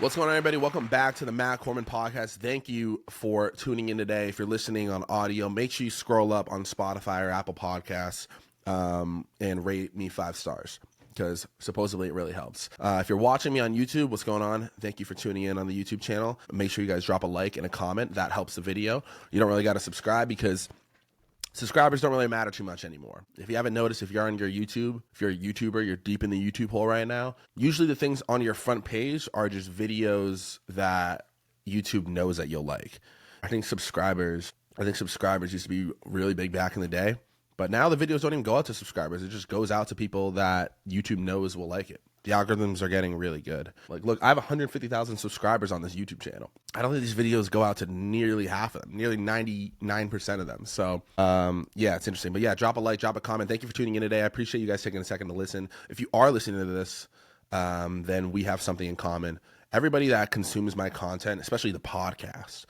What's going on, everybody? Welcome back to the Corman podcast. Thank you for tuning in today. If you're listening on audio, make sure you scroll up on Spotify or Apple Podcasts and rate me 5 stars, because supposedly it really helps. If you're watching me on YouTube, what's going on? Thank you for tuning in on the YouTube channel. Make sure you guys drop a like and a comment. That helps the video. You don't really got to subscribe because subscribers don't really matter too much anymore. If you haven't noticed, if you're on your YouTube, if you're a YouTuber, you're deep in the YouTube hole right now, usually the things on your front page are just videos that YouTube knows that you'll like. I think subscribers used to be really big back in the day, but now the videos don't even go out to subscribers. It just goes out to people that YouTube knows will like it. The algorithms are getting really good. Like, look, I have 150,000 subscribers on this YouTube channel. I don't think these videos go out to nearly half of them, nearly 99% of them. So, yeah, it's interesting. But yeah, drop a like, drop a comment. Thank you for tuning in today. I appreciate you guys taking a second to listen. If you are listening to this, then we have something in common. Everybody that consumes my content, especially the podcast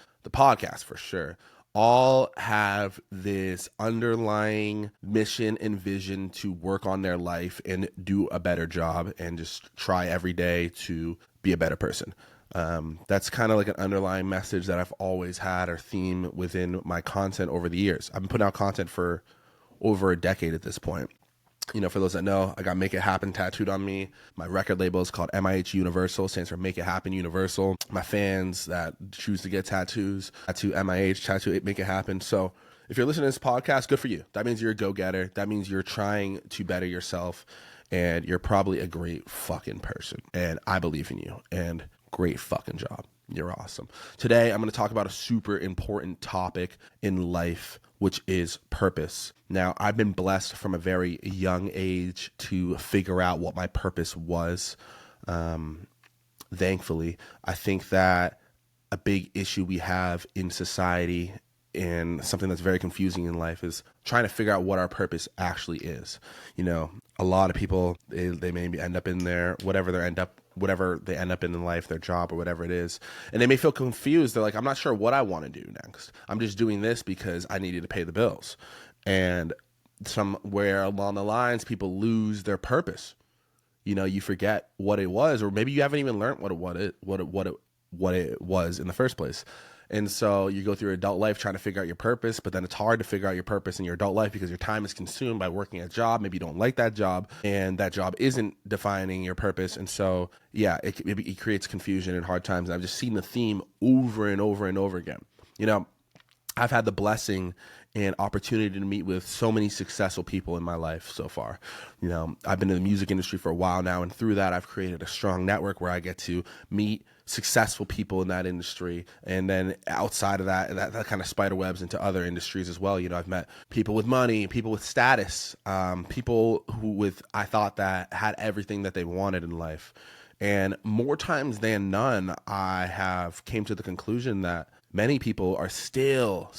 for sure, all have this underlying mission and vision to work on their life and do a better job and just try every day to be a better person. That's kind of like an underlying message that I've always had, or theme within my content over the years. I've been putting out content for over a decade at this point. You know, for those that know, I got Make It Happen tattooed on me. My record label is called MIH Universal, stands for Make It Happen Universal. My fans that choose to get tattoos, tattoo MIH, tattoo Make It Happen. So if you're listening to this podcast, good for you. That means you're a go-getter. That means you're trying to better yourself, and you're probably a great fucking person. And I believe in you, and great fucking job. You're awesome. Today, I'm going to talk about a super important topic in life, which is purpose. Now, I've been blessed from a very young age to figure out what my purpose was. Thankfully, I think that a big issue we have in society, and something that's very confusing in life, is trying to figure out what our purpose actually is. You know, a lot of people, they maybe end up in their, whatever they end up in life, their job or whatever it is, and they may feel confused. They're like, I'm not sure what I want to do next. I'm just doing this because I needed to pay the bills. And somewhere along the lines, people lose their purpose. You know, you forget what it was, or maybe you haven't even learned what it was in the first place. And so you go through your adult life trying to figure out your purpose, but then it's hard to figure out your purpose in your adult life because your time is consumed by working a job. Maybe you don't like that job, and that job isn't defining your purpose. And so, yeah, it creates confusion and hard times. I've just seen the theme over and over and over again. You know, I've had the blessing and opportunity to meet with so many successful people in my life so far. You know, I've been in the music industry for a while now, and through that, I've created a strong network where I get to meet successful people in that industry. And then outside of that kind of spider webs into other industries as well. You know, I've met people with money, people with status, people I thought that had everything that they wanted in life. And more times than none, I have came to the conclusion that many people are still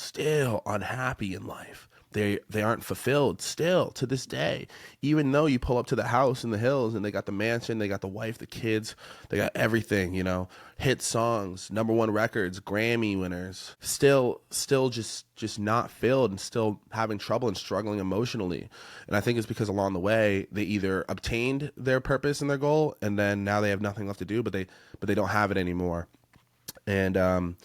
unhappy in life. They aren't fulfilled still to this day, even though you pull up to the house in the hills and they got the mansion, they got the wife, the kids, they got everything, you know, hit songs, #1 records, Grammy winners, still just not filled, and still having trouble and struggling emotionally. And I think it's because along the way, they either obtained their purpose and their goal, and then now they have nothing left to do, but they don't have it anymore. And,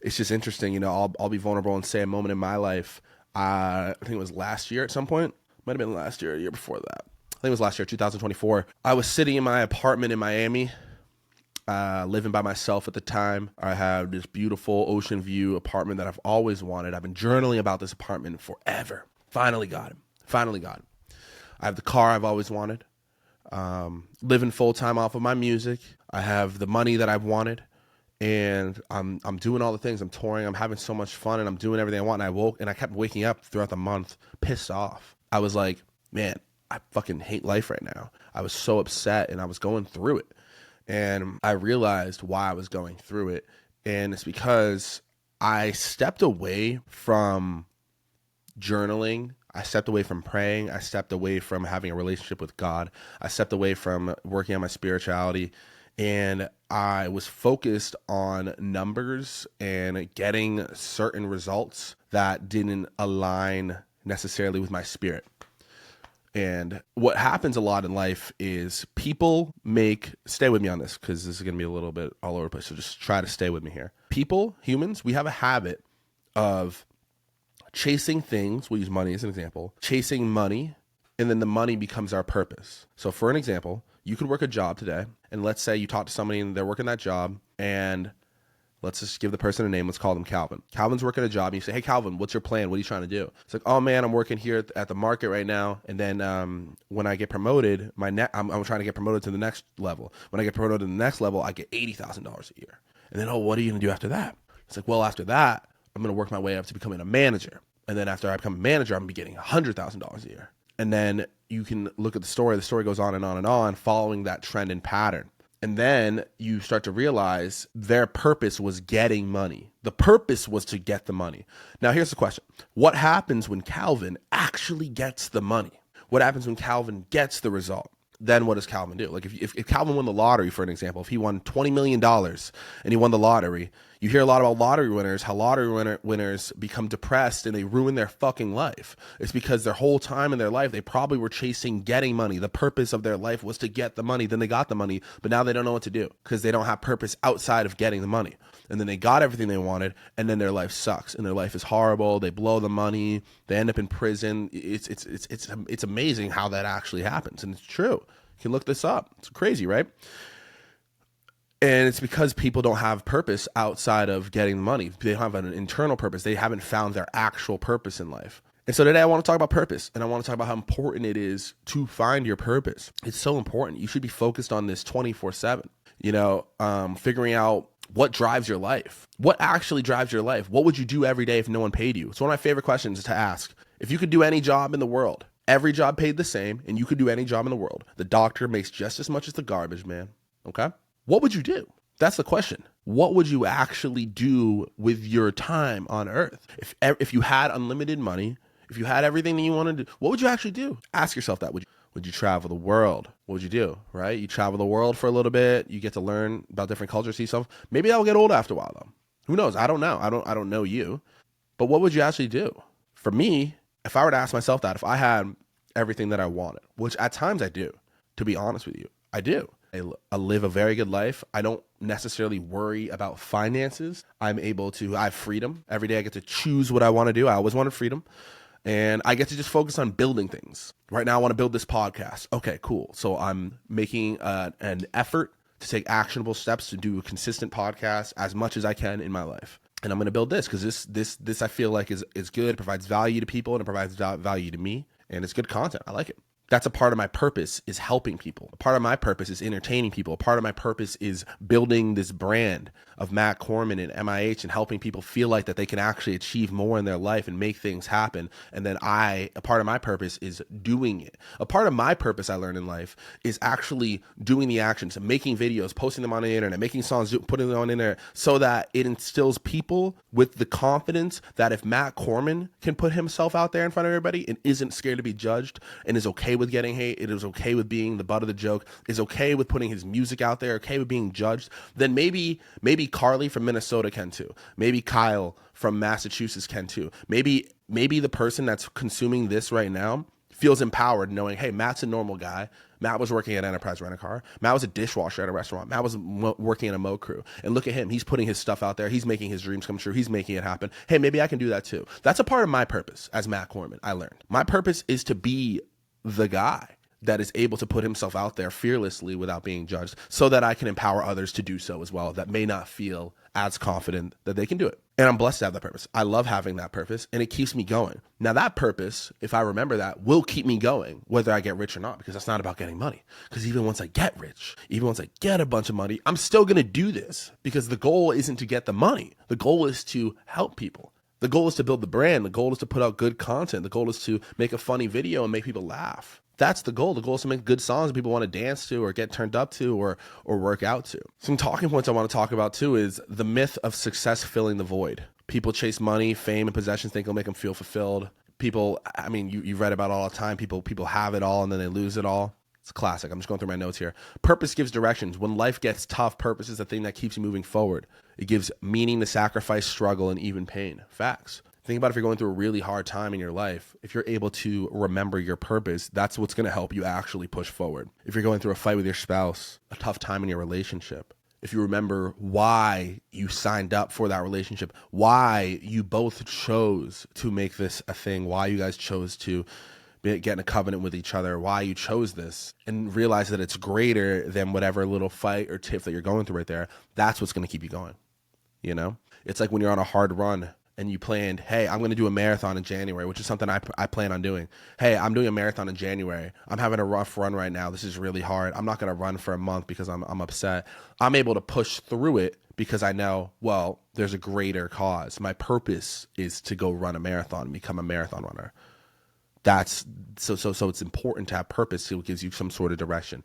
it's just interesting, you know, I'll be vulnerable and say a moment in my life. I think it was last year at some point. Might have been last year, a year before that. I think it was last year, 2024. I was sitting in my apartment in Miami, living by myself at the time. I had this beautiful ocean view apartment that I've always wanted. I've been journaling about this apartment forever. Finally got it. I have the car I've always wanted. Living full time off of my music. I have the money that I've wanted. And I'm doing all the things. I'm touring. I'm having so much fun, and I'm doing everything I want. And I kept waking up throughout the month pissed off. I was like, man, I fucking hate life right now. I was so upset, and I was going through it. And I realized why I was going through it. And it's because I stepped away from journaling. I stepped away from praying. I stepped away from having a relationship with God. I stepped away from working on my spirituality. And I was focused on numbers and getting certain results that didn't align necessarily with my spirit. And what happens a lot in life is people stay with me on this because this is going to be a little bit all over the place. So just try to stay with me here. Humans, we have a habit of chasing things. We'll use money as an example, chasing money. And then the money becomes our purpose. So for an example, you could work a job today. And let's say you talk to somebody and they're working that job, and let's just give the person a name. Let's call them Calvin. Calvin's working a job, and you say, hey, Calvin, what's your plan? What are you trying to do? It's like, oh, man, I'm working here at the market right now. And then when I get promoted, I'm trying to get promoted to the next level. When I get promoted to the next level, I get $80,000 a year. And then, what are you going to do after that? It's like, well, after that, I'm going to work my way up to becoming a manager. And then after I become a manager, I'm going to be getting $100,000 a year. And then you can look at the story. The story goes on and on and on, following that trend and pattern. And then you start to realize their purpose was getting money. The purpose was to get the money. Now, here's the question. What happens when Calvin actually gets the money? What happens when Calvin gets the result? Then what does Calvin do? Like if Calvin won the lottery, for an example, if he won $20 million and he won the lottery, you hear a lot about lottery winners, how lottery winners become depressed and they ruin their fucking life. It's because their whole time in their life, they probably were chasing getting money. The purpose of their life was to get the money. Then they got the money, but now they don't know what to do because they don't have purpose outside of getting the money. And then they got everything they wanted, and then their life sucks and their life is horrible. They blow the money. They end up in prison. It's amazing how that actually happens, and it's true. You can look this up. It's crazy, right? And it's because people don't have purpose outside of getting the money. They don't have an internal purpose. They haven't found their actual purpose in life. And so today I want to talk about purpose, and I want to talk about how important it is to find your purpose. It's so important. You should be focused on this 24/7, figuring out what drives your life. What actually drives your life? What would you do every day if no one paid you? It's one of my favorite questions to ask. If you could do any job in the world, every job paid the same, and you could do any job in the world, the doctor makes just as much as the garbage man, okay? What would you do? That's the question. What would you actually do with your time on earth? If you had unlimited money, if you had everything that you wanted to do, what would you actually do? Ask yourself that. Would you travel the world? What would you do, right? You travel the world for a little bit. You get to learn about different cultures, see stuff. Maybe that will get old after a while, though. Who knows? I don't know. I don't know you. But what would you actually do? For me, if I were to ask myself that, if I had everything that I wanted, which at times I do, to be honest with you, I do. I live a very good life. I don't necessarily worry about finances. I have freedom. Every day I get to choose what I want to do. I always wanted freedom. And I get to just focus on building things. Right now I want to build this podcast. Okay, cool. So I'm making an effort to take actionable steps to do a consistent podcast as much as I can in my life. And I'm going to build this because this I feel like is good. It provides value to people and it provides value to me. And it's good content. I like it. That's a part of my purpose, is helping people. A part of my purpose is entertaining people. A part of my purpose is building this brand of Matt Corman and MIH and helping people feel like that they can actually achieve more in their life and make things happen. And then a part of my purpose is doing it. A part of my purpose I learned in life is actually doing the actions, making videos, posting them on the internet, making songs, putting them on the internet, so that it instills people with the confidence that if Matt Corman can put himself out there in front of everybody and isn't scared to be judged and is okay with getting hate, it is okay with being the butt of the joke, is okay with putting his music out there, okay with being judged, then maybe Carly from Minnesota can too. Maybe Kyle from Massachusetts can too. Maybe the person that's consuming this right now feels empowered knowing, hey, Matt's a normal guy. Matt was working at Enterprise Rent-A-Car. Matt was a dishwasher at a restaurant. Matt was working in a Mo crew. And look at him. He's putting his stuff out there. He's making his dreams come true. He's making it happen. Hey, maybe I can do that too. That's a part of my purpose as Matt Corman, I learned. My purpose is to be the guy that is able to put himself out there fearlessly without being judged, so that I can empower others to do so as well that may not feel as confident that they can do it. And I'm blessed to have that purpose. I love having that purpose, and it keeps me going. Now that purpose, if I remember that, will keep me going whether I get rich or not, because that's not about getting money. Because even once I get rich, even once I get a bunch of money, I'm still going to do this, because the goal isn't to get the money. The goal is to help people. The goal is to build the brand. The goal is to put out good content. The goal is to make a funny video and make people laugh. That's the goal. The goal is to make good songs that people want to dance to or get turned up to or work out to. Some talking points I want to talk about too is the myth of success filling the void. People chase money, fame, and possessions, think it'll make them feel fulfilled. People, I mean, you've read about it all the time. People have it all and then they lose it all. It's classic. I'm just going through my notes here. Purpose gives directions. When life gets tough, purpose is the thing that keeps you moving forward. It gives meaning to sacrifice, struggle, and even pain. Facts. Think about if you're going through a really hard time in your life, if you're able to remember your purpose, that's what's going to help you actually push forward. If you're going through a fight with your spouse, a tough time in your relationship, if you remember why you signed up for that relationship, why you both chose to make this a thing, why you guys chose to get in a covenant with each other, why you chose this, and realize that it's greater than whatever little fight or tiff that you're going through right there, that's what's going to keep you going. You know, it's like when you're on a hard run and you planned, hey, I'm going to do a marathon in January, which is something I plan on doing. Hey, I'm doing a marathon in January. I'm having a rough run right now. This is really hard. I'm not going to run for a month because I'm upset. I'm able to push through it because I know, well, there's a greater cause. My purpose is to go run a marathon and become a marathon runner. That's so it's important to have purpose. It gives you some sort of direction.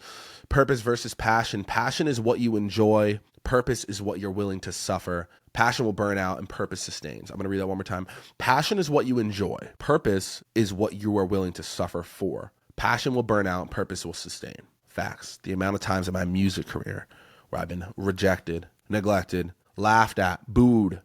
Purpose versus passion. Passion is what you enjoy. Purpose is what you're willing to suffer. Passion will burn out and purpose sustains. I'm going to read that one more time. Passion is what you enjoy. Purpose is what you are willing to suffer for. Passion will burn out and purpose will sustain. Facts. The amount of times in my music career where I've been rejected, neglected, laughed at, booed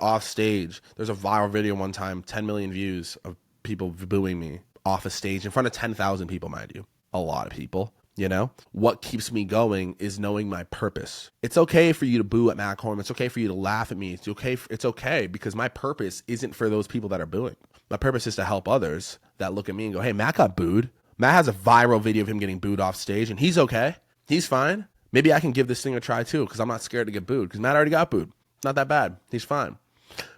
off stage. There's a viral video one time, 10 million views of people booing me off a stage in front of 10,000 people, mind you. A lot of people. You know, what keeps me going is knowing my purpose. It's okay for you to boo at Matt Corman. It's okay for you to laugh at me. It's okay because my purpose isn't for those people that are booing. My purpose is to help others that look at me and go, hey, Matt got booed. Matt has a viral video of him getting booed off stage and he's okay. He's fine. Maybe I can give this thing a try too because I'm not scared to get booed because Matt already got booed. Not that bad. He's fine.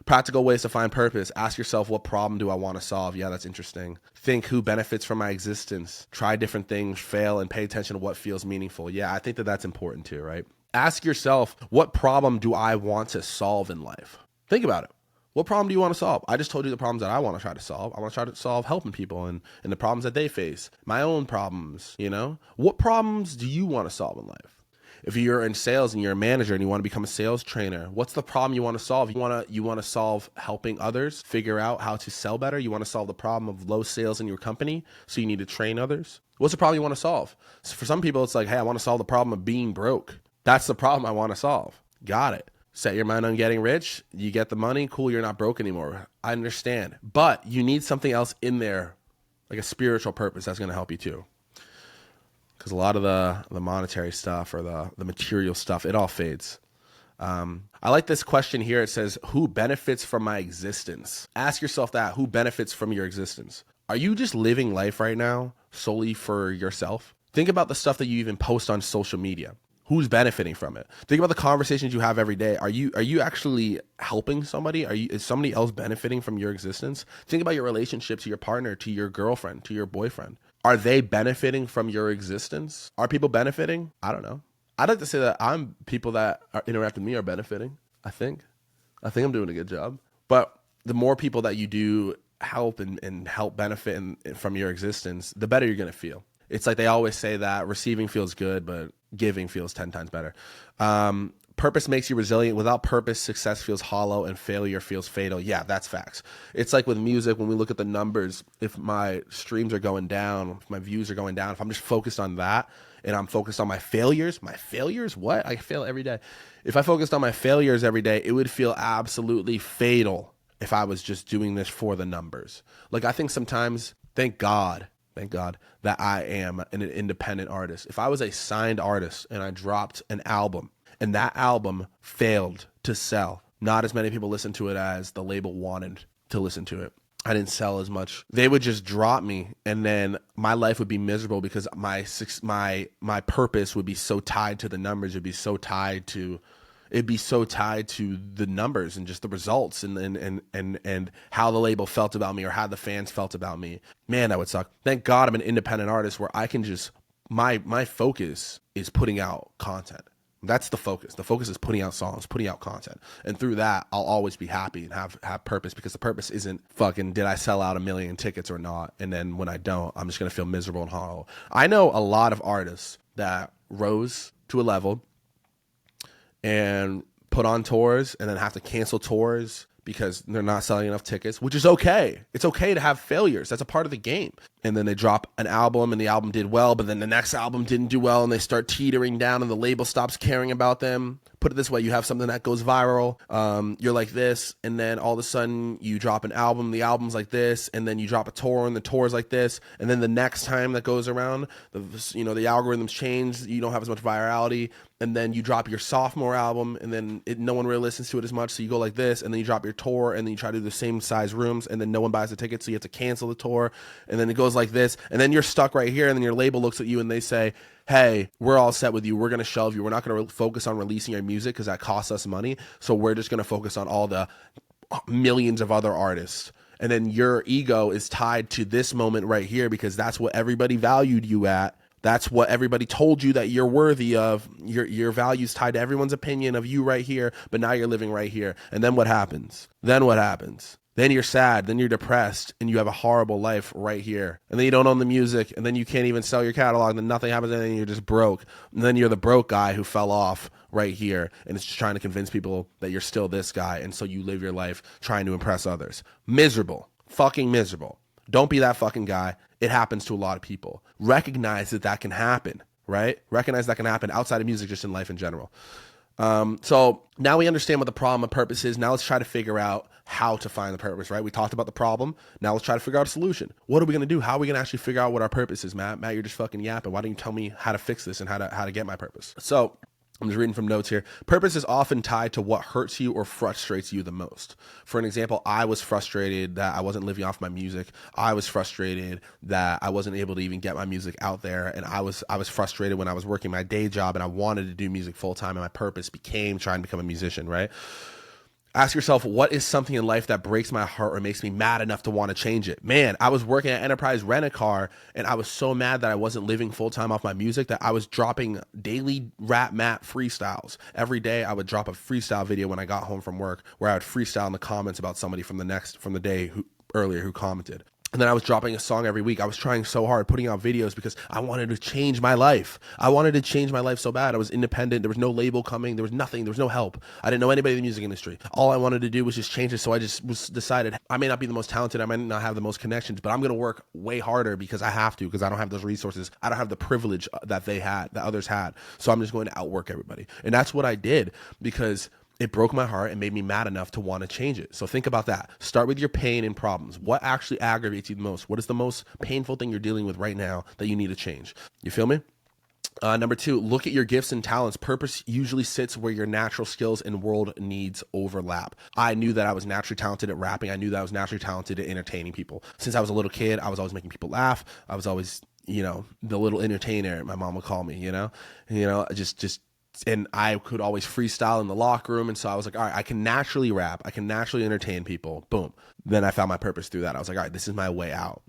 Practical ways to find purpose. Ask yourself, what problem do I want to solve? Yeah, that's interesting. Think, who benefits from my existence? Try different things, fail, and pay attention to what feels meaningful. Yeah, I think that that's important too, right? Ask yourself, what problem do I want to solve in life? Think about it. What problem do you want to solve? I just told you the problems that I want to try to solve. I want to try to solve helping people and the problems that they face. My own problems, you know? What problems do you want to solve in life? If you're in sales and you're a manager and you want to become a sales trainer, what's the problem you want to solve? You want to solve helping others figure out how to sell better. You want to solve the problem of low sales in your company, so you need to train others. What's the problem you want to solve? So for some people, it's like, hey, I want to solve the problem of being broke. That's the problem I want to solve. Got it. Set your mind on getting rich. You get the money. Cool, you're not broke anymore. I understand. But you need something else in there, like a spiritual purpose that's going to help you too. Because a lot of the monetary stuff or the material stuff, it all fades. I like this question here. It says, who benefits from my existence? Ask yourself that. Who benefits from your existence? Are you just living life right now solely for yourself? Think about the stuff that you even post on social media. Who's benefiting from it? Think about the conversations you have every day. Are you actually helping somebody? Is somebody else benefiting from your existence? Think about your relationship to your partner, to your girlfriend, to your boyfriend. Are they benefiting from your existence? Are people benefiting? I don't know. I'd like to say that people that interact with me are benefiting. I think I'm doing a good job. But the more people that you do help and help benefit from your existence, the better you're going to feel. It's like they always say that receiving feels good, but giving feels 10 times better. Purpose makes you resilient. Without purpose, success feels hollow and failure feels fatal. Yeah, that's facts. It's like with music, when we look at the numbers, if my streams are going down, if my views are going down, if I'm just focused on that and I'm focused on my failures, what? I fail every day. If I focused on my failures every day, it would feel absolutely fatal if I was just doing this for the numbers. Like, I think sometimes, thank God that I am an independent artist. If I was a signed artist and I dropped an album, and that album failed to sell, not as many people listened to it as the label wanted to listen to it. I didn't sell as much. They would just drop me, and then my life would be miserable because my purpose would be so tied to the numbers. It'd be so tied to the numbers and just the results and how the label felt about me or how the fans felt about me. Man, that would suck. Thank God I'm an independent artist where I can just my focus is putting out content. That's the focus. The focus is putting out songs, putting out content. And through that, I'll always be happy and have purpose, because the purpose isn't fucking, did I sell out 1 million tickets or not? And then when I don't, I'm just going to feel miserable and hollow. I know a lot of artists that rose to a level and put on tours and then have to cancel tours because they're not selling enough tickets, which is okay. It's okay to have failures. That's a part of the game. and then they drop an album and the album did well, but then the next album didn't do well and they start teetering down and the label stops caring about them. Put it this way, you have something that goes viral, you're like this, and then all of a sudden you drop an album, the album's like this, and then you drop a tour and the tour's like this, and then the next time that goes around, the algorithms change, you don't have as much virality, and then you drop your sophomore album, and then no one really listens to it as much, so you go like this, and then you drop your tour, and then you try to do the same size rooms, and then no one buys the ticket, so you have to cancel the tour, and then it goes like this, and then you're stuck right here, and then your label looks at you and they say, hey, we're all set with you. We're going to shelve you. We're not going to focus on releasing your music because that costs us money. So we're just going to focus on all the millions of other artists. And then your ego is tied to this moment right here because that's what everybody valued you at. That's what everybody told you that you're worthy of. Your value's tied to everyone's opinion of you right here, but now you're living right here. And then what happens? Then you're sad, then you're depressed, and you have a horrible life right here. And then you don't own the music, and then you can't even sell your catalog, and then nothing happens, and then you're just broke. And then you're the broke guy who fell off right here, and it's just trying to convince people that you're still this guy, and so you live your life trying to impress others. Miserable. Fucking miserable. Don't be that fucking guy. It happens to a lot of people. Recognize that can happen, right? Recognize that can happen outside of music, just in life in general. So now we understand what the problem of purpose is. Now let's try to figure out how to find the purpose, right? We talked about the problem. Now let's try to figure out a solution. What are we going to do? How are we going to actually figure out what our purpose is, Matt? Matt, you're just fucking yapping. Why don't you tell me how to fix this and how to get my purpose? So I'm just reading from notes here. Purpose is often tied to what hurts you or frustrates you the most. For an example, I was frustrated that I wasn't living off my music. I was frustrated that I wasn't able to even get my music out there. And I was frustrated when I was working my day job and I wanted to do music full time, and my purpose became trying to become a musician, right? Ask yourself, what is something in life that breaks my heart or makes me mad enough to want to change it? Man, I was working at Enterprise Rent-A-Car, and I was so mad that I wasn't living full-time off my music that I was dropping daily rap mat freestyles. Every day I would drop a freestyle video when I got home from work where I would freestyle in the comments about somebody from the day earlier who commented. And then I was dropping a song every week. I was trying so hard, putting out videos because I wanted to change my life. I wanted to change my life so bad. I was independent. There was no label coming. There was nothing. There was no help. I didn't know anybody in the music industry. All I wanted to do was just change it. So I just decided I may not be the most talented. I might not have the most connections, but I'm going to work way harder because I have to, because I don't have those resources. I don't have the privilege that others had. So I'm just going to outwork everybody. And that's what I did because it broke my heart and made me mad enough to want to change it. So think about that. Start with your pain and problems. What actually aggravates you the most? What is the most painful thing you're dealing with right now that you need to change? You feel me? Number 2, look at your gifts and talents. Purpose usually sits where your natural skills and world needs overlap. I knew that I was naturally talented at rapping. I knew that I was naturally talented at entertaining people. Since I was a little kid, I was always making people laugh. I was always, the little entertainer, my mom would call me, just and I could always freestyle in the locker room. And so I was like, all right, I can naturally rap. I can naturally entertain people. Boom. Then I found my purpose through that. I was like, all right, this is my way out,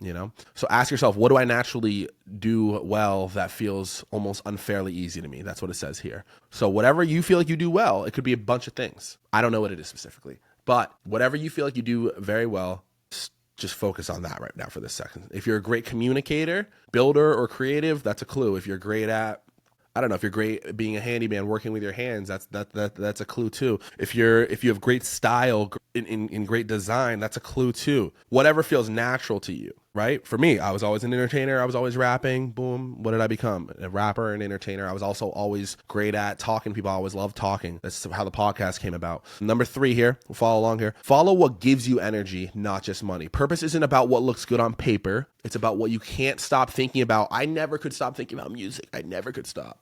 So ask yourself, what do I naturally do well that feels almost unfairly easy to me? That's what it says here. So whatever you feel like you do well, it could be a bunch of things. I don't know what it is specifically, but whatever you feel like you do very well, just focus on that right now for this second. If you're a great communicator, builder, or creative, that's a clue. If you're great at, I don't know, if you're great at being a handyman, working with your hands, that's a clue too. If you have great style in great design, that's a clue too. Whatever feels natural to you, right? For me, I was always an entertainer. I was always rapping. Boom. What did I become? A rapper, an entertainer. I was also always great at talking to people. I always loved talking. That's how the podcast came about. Number 3 here, we'll follow along here. Follow what gives you energy, not just money. Purpose isn't about what looks good on paper. It's about what you can't stop thinking about. I never could stop thinking about music. I never could stop.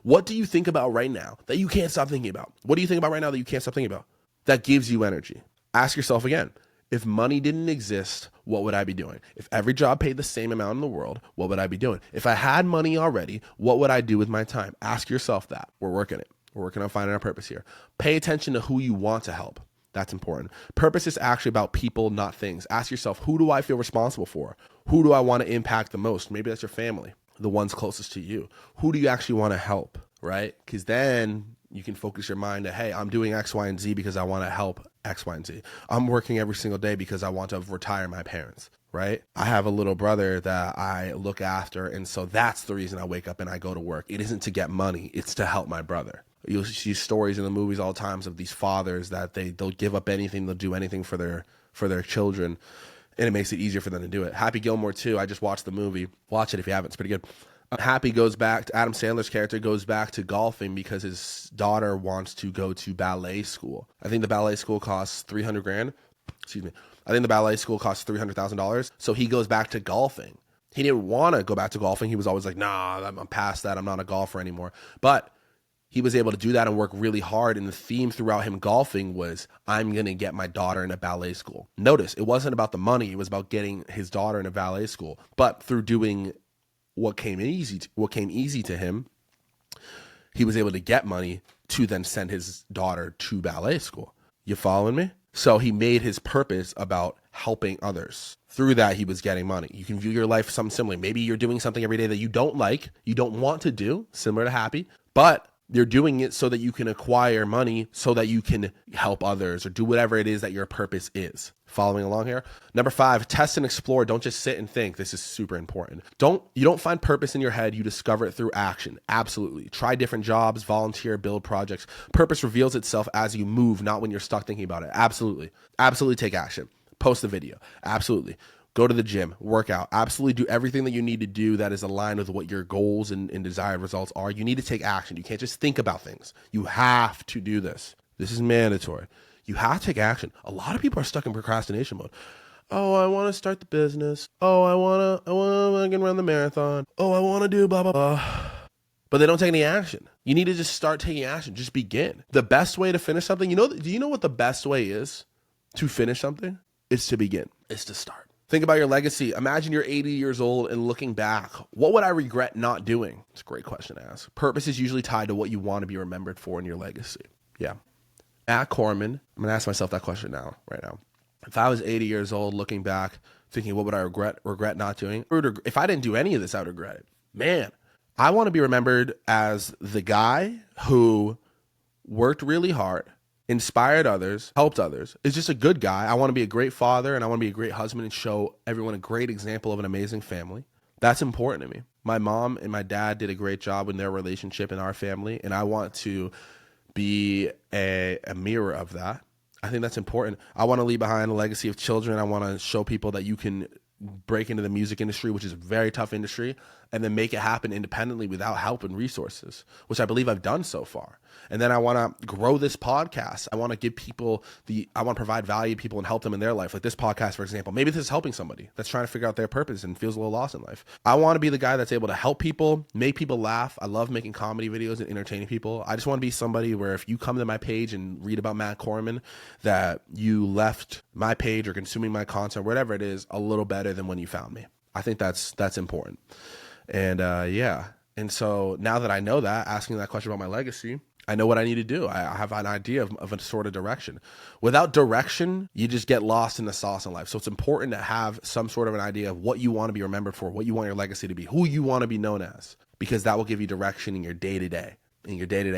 What do you think about right now that you can't stop thinking about? What do you think about right now that you can't stop thinking about? That gives you energy. Ask yourself again, if money didn't exist, what would I be doing? If every job paid the same amount in the world, what would I be doing? If I had money already, what would I do with my time? Ask yourself that. We're working it. We're working on finding our purpose here. Pay attention to who you want to help. That's important. Purpose is actually about people, not things. Ask yourself, who do I feel responsible for? Who do I want to impact the most? Maybe that's your family, the ones closest to you. Who do you actually want to help, right? Because then you can focus your mind to, hey, I'm doing X, Y, and Z because I want to help X, Y, and Z. I'm working every single day because I want to retire my parents, right? I have a little brother that I look after, and so that's the reason I wake up and I go to work. It isn't to get money. It's to help my brother. You'll see stories in the movies all the times of these fathers that they'll give up anything. They'll do anything for their children. and it makes it easier for them to do it. Happy Gilmore 2, I just watched the movie. Watch it if you haven't. It's pretty good. Happy goes back to Adam Sandler's character goes back to golfing because his daughter wants to go to ballet school. I think the ballet school costs $300,000. Excuse me. I think the ballet school costs $300,000. So he goes back to golfing. He didn't want to go back to golfing. He was always like, nah, I'm past that. I'm not a golfer anymore. But he was able to do that and work really hard. And the theme throughout him golfing was, I'm going to get my daughter in a ballet school. Notice, it wasn't about the money. It was about getting his daughter in a ballet school. But through doing what came easy to him, he was able to get money to then send his daughter to ballet school. You following me? So he made his purpose about helping others. Through that, he was getting money. You can view your life something similar. Maybe you're doing something every day that you don't like, you don't want to do, similar to Happy, but you're doing it so that you can acquire money so that you can help others or do whatever it is that your purpose is. Following along here. Number 5, test and explore. Don't just sit and think. This is super important. You don't find purpose in your head. You discover it through action. Absolutely. Try different jobs, volunteer, build projects. Purpose reveals itself as you move, not when you're stuck thinking about it. Absolutely. Absolutely take action. Post a video. Absolutely. Go to the gym, work out, absolutely do everything that you need to do that is aligned with what your goals and desired results are. You need to take action. You can't just think about things. You have to do this. This is mandatory. You have to take action. A lot of people are stuck in procrastination mode. Oh, I want to start the business. Oh, I want to run the marathon. Oh, I want to do blah, blah, blah. But they don't take any action. You need to just start taking action. Just begin. The best way to finish something, do you know what the best way is to finish something? It's to begin. It's to start. Think about your legacy. Imagine you're 80 years old and looking back. What would I regret not doing? It's a great question to ask. Purpose is usually tied to what you want to be remembered for in your legacy. Yeah. At Corman, I'm going to ask myself that question right now. If I was 80 years old looking back, thinking, what would I regret not doing? If I didn't do any of this, I would regret it. Man, I want to be remembered as the guy who worked really hard, inspired others, helped others, is just a good guy. I want to be a great father and I want to be a great husband and show everyone a great example of an amazing family. That's important to me. My mom and my dad did a great job in their relationship in our family, and I want to be a mirror of that. I think that's important. I want to leave behind a legacy of children. I want to show people that you can break into the music industry, which is a very tough industry, and then make it happen independently without help and resources, which I believe I've done so far. And then I want to grow this podcast. I want to give people I want to provide value to people and help them in their life. Like this podcast, for example, maybe this is helping somebody that's trying to figure out their purpose and feels a little lost in life. I want to be the guy that's able to help people, make people laugh. I love making comedy videos and entertaining people. I just want to be somebody where if you come to my page and read about Matt Corman, that you left my page or consuming my content, whatever it is, a little better than when you found me. I think that's important. And yeah. And so now that I know that, asking that question about my legacy, I know what I need to do. I have an idea of a sort of direction. Without direction, you just get lost in the sauce in life. So it's important to have some sort of an idea of what you want to be remembered for, what you want your legacy to be, who you want to be known as, because that will give you direction in your day-to-day,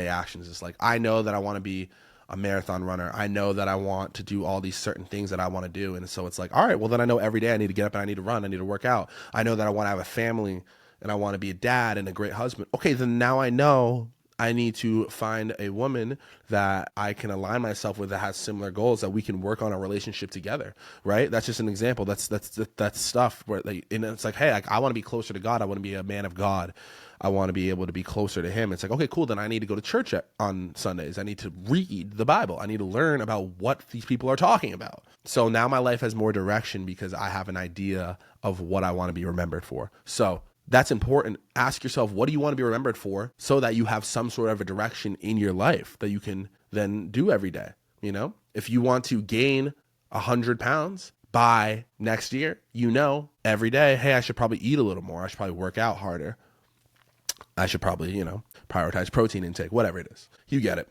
actions. It's like, I know that I want to be a marathon runner. I know that I want to do all these certain things that I want to do. And so it's like, all right, well then I know every day I need to get up and I need to run. I need to work out. I know that I want to have a family and I want to be a dad and a great husband. Okay, then now I know I need to find a woman that I can align myself with that has similar goals, that we can work on a relationship together, right? That's just an example. That's stuff where and it's like, hey, I want to be closer to God. I want to be a man of God. I want to be able to be closer to him. It's like, okay, cool. Then I need to go to church on Sundays. I need to read the Bible. I need to learn about what these people are talking about. So now my life has more direction because I have an idea of what I want to be remembered for. So that's important. Ask yourself, what do you want to be remembered for, so that you have some sort of a direction in your life that you can then do every day. If you want to gain 100 pounds by next year, every day, hey, I should probably eat a little more. I should probably work out harder. I should probably, prioritize protein intake, whatever it is. You get it.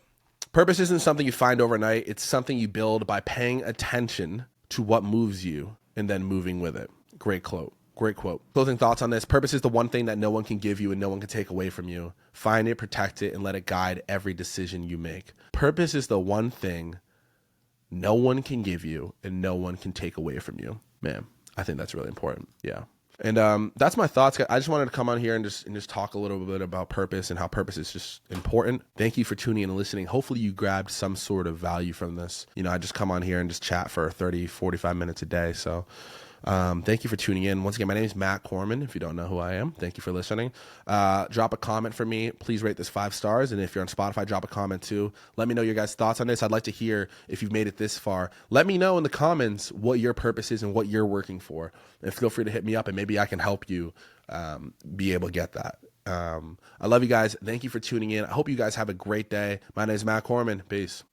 Purpose isn't something you find overnight. It's something you build by paying attention to what moves you and then moving with it. Great quote. Closing thoughts on this. Purpose is the one thing that no one can give you and no one can take away from you. Find it, protect it, and let it guide every decision you make. Purpose is the one thing no one can give you and no one can take away from you. Man, I think that's really important. Yeah. And that's my thoughts. I just wanted to come on here and just talk a little bit about purpose and how purpose is just important. Thank you for tuning in and listening. Hopefully you grabbed some sort of value from this. I just come on here and just chat for 30, 45 minutes a day. So Thank you for tuning in. Once again, my name is Matt Corman. If you don't know who I am, thank you for listening. Drop a comment for me. Please rate this 5 stars. And if you're on Spotify, drop a comment too. Let me know your guys' thoughts on this. I'd like to hear if you've made it this far. Let me know in the comments what your purpose is and what you're working for. And feel free to hit me up and maybe I can help you be able to get that. I love you guys. Thank you for tuning in. I hope you guys have a great day. My name is Matt Corman. Peace.